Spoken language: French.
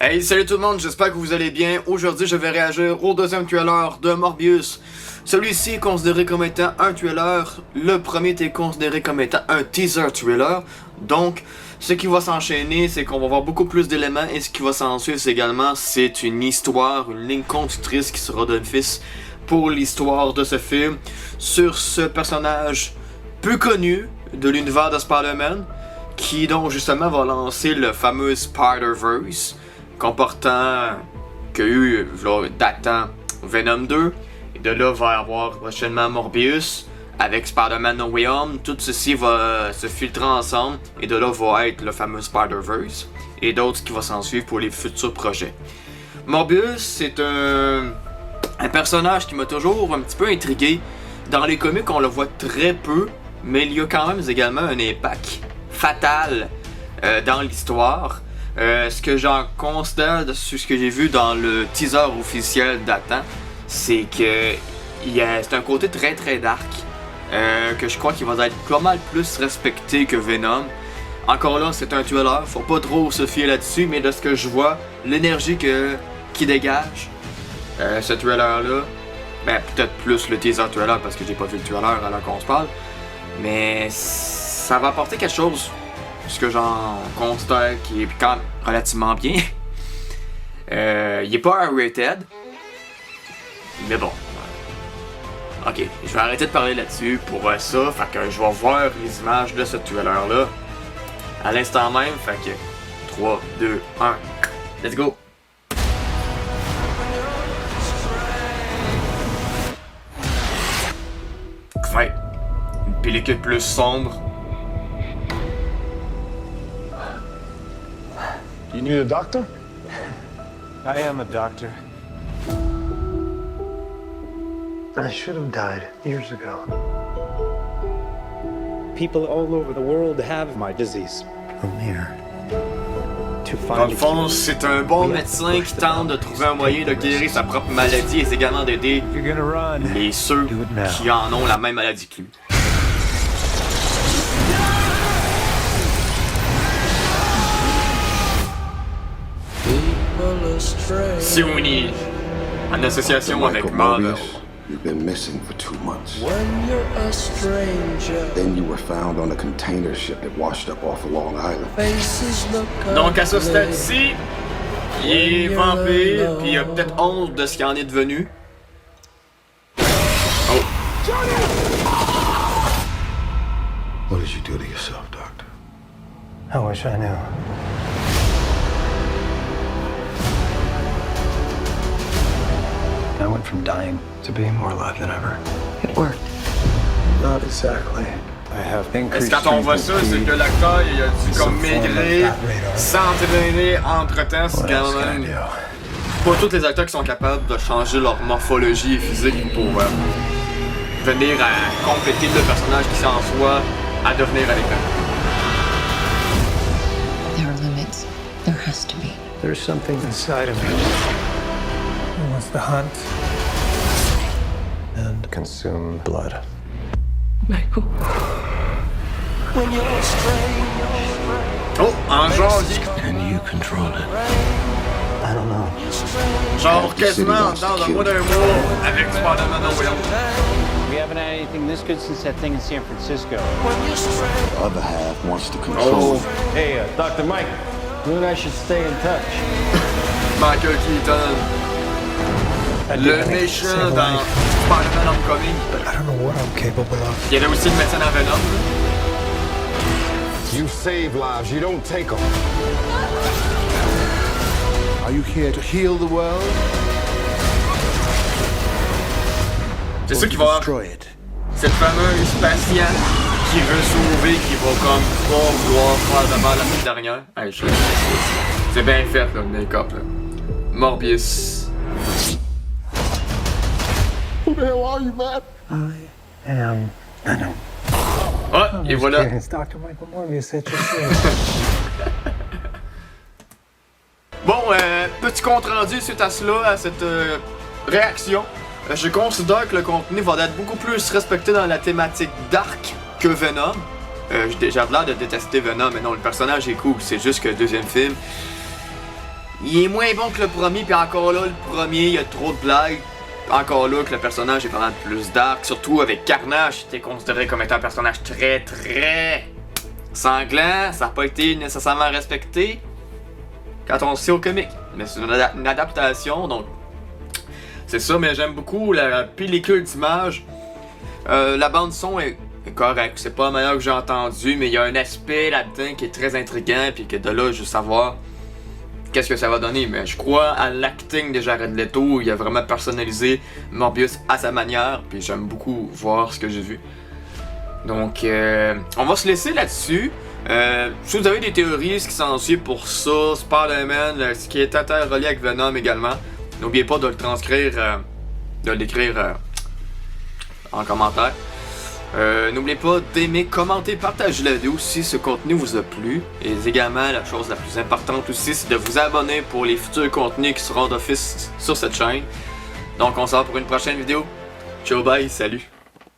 Hey, salut tout le monde, j'espère que vous allez bien. Aujourd'hui, je vais réagir au deuxième trailer de Morbius. Celui-ci est considéré comme étant un trailer. Le premier était considéré comme étant un teaser trailer. Donc, ce qui va s'enchaîner, c'est qu'on va voir beaucoup plus d'éléments. Et ce qui va s'en suivre, c'est également, c'est une histoire, une ligne conductrice qui sera d'un fils pour l'histoire de ce film. Sur ce personnage peu connu de l'univers de Spider-Man. Qui donc justement va lancer le fameux Spider-Verse. Comportant qu'il y a eu, datant Venom 2, et de là va y avoir prochainement Morbius avec Spider-Man No Way Home. Tout ceci va se filtrer ensemble et de là va être le fameux Spider-Verse et d'autres qui vont s'en suivre pour les futurs projets. Morbius, c'est un personnage qui m'a toujours un petit peu intrigué. Dans les comics, on le voit très peu, mais il y a quand même également un impact fatal dans l'histoire. Ce que j'en constate sur ce que j'ai vu dans le teaser officiel datant, c'est que c'est un côté très très dark, que je crois qu'il va être pas mal plus respecté que Venom. Encore là, c'est un trailer, faut pas trop se fier là-dessus, mais de ce que je vois, l'énergie qui dégage ce trailer-là, ben peut-être plus le teaser trailer parce que j'ai pas vu le trailer alors qu'on se parle, mais ça va apporter quelque chose. Ce que j'en constate qui est quand même relativement bien. Il est pas R-rated. Mais bon. Ok, je vais arrêter de parler là-dessus pour ça. Fait que je vais voir les images de ce trailer-là à l'instant même. Fait que 3, 2, 1, let's go! Ouais, une pellicule plus sombre. You need a doctor? I am a doctor. I should have died years ago. People all over the world have my disease. I'm here. To Dans find le a fond, cure. c'est un bon médecin qui tente de trouver un moyen de guérir sa propre maladie et également d'aider You're gonna run. les ceux Do it now. qui en ont la même maladie que lui. Sigourney, en association avec Marvel. You've been missing for 2 months. When you're a stranger, Then you were found on a container ship that washed up off of Long Island. faces look Donc à ce ugly. stade-ci, il est vampire, puis il a peut-être honte de ce qu'il en est devenu. Oh, What did you do to yourself, Doctor? I wish I knew. I went from dying to being more alive than ever. It worked. Not exactly. I have est-ce increased que quand on voit strength ça, and c'est speed. que l'acteur il a dû comme Some form of maigrir, fat radar. s'entraîner entre-temps, c'est What quand else can I même do? pas tous les acteurs qui sont capables de changer leur morphologie physique pour venir à compléter le personnage qui s'en soit à devenir à l'écran. There are limits. There has to be. There's something inside of me. It wants to hunt and consume blood. Michael. When you're a stranger, Oh, en janvier, And you control it. I don't know. genre quasiment dans un mois d'un mois avec Spider-Man No Way Home. We haven't had anything this good since that thing in San Francisco. when you're strange, The other half wants to control Oh, it. Hey, Dr. Mike. You and I should stay in touch. Michael Keaton, le méchant dans Spider-Man Homecoming. But I don't know what I'm capable of. Il y avait aussi le médecin dans Venom. You save lives, you don't take them. Are you here to heal the world? C'est sûr qu'il va y avoir Destroy it. cette fameuse patient qui veut sauver, qui va comme pas vouloir faire de mal à cette dernière. Hey, c'est bien fait là, le make-up là. Morbius. Who the hell are you, man? I am Venom. Ah, et voilà. It's Dr. Michael Morbius at your service. Bon, petit compte rendu suite à cela, à cette réaction. Je considère que le contenu va être beaucoup plus respecté dans la thématique dark que Venom. J'avais l'air de détester Venom, mais non, le personnage est cool, c'est juste que le deuxième film, Il est moins bon que le premier, puis encore là, le premier, il y a trop de blagues. Encore là, que le personnage est vraiment plus dark, surtout avec Carnage, qui était considéré comme étant un personnage très sanglant. Ça n'a pas été nécessairement respecté quand on le sait au comic. Mais c'est une adaptation, donc c'est ça, mais j'aime beaucoup la pellicule d'image. La bande son est correcte, c'est pas la meilleure que j'ai entendue, mais il y a un aspect là-dedans qui est très intriguant, puis que de là, je veux savoir qu'est-ce que ça va donner. Mais je crois à l'acting de Jared Leto, il a vraiment personnalisé Morbius à sa manière, puis j'aime beaucoup voir ce que j'ai vu. Donc, on va se laisser là-dessus. Si vous avez des théories, ce qui s'ensuit pour ça, Spider-Man, ce qui est interrelié avec Venom également, n'oubliez pas de le transcrire, de l'écrire en commentaire. N'oubliez pas d'aimer, commenter, partager la vidéo si ce contenu vous a plu. Et également, la chose la plus importante aussi, c'est de vous abonner pour les futurs contenus qui seront d'office sur cette chaîne. Donc on se voit pour une prochaine vidéo. Ciao, bye, salut!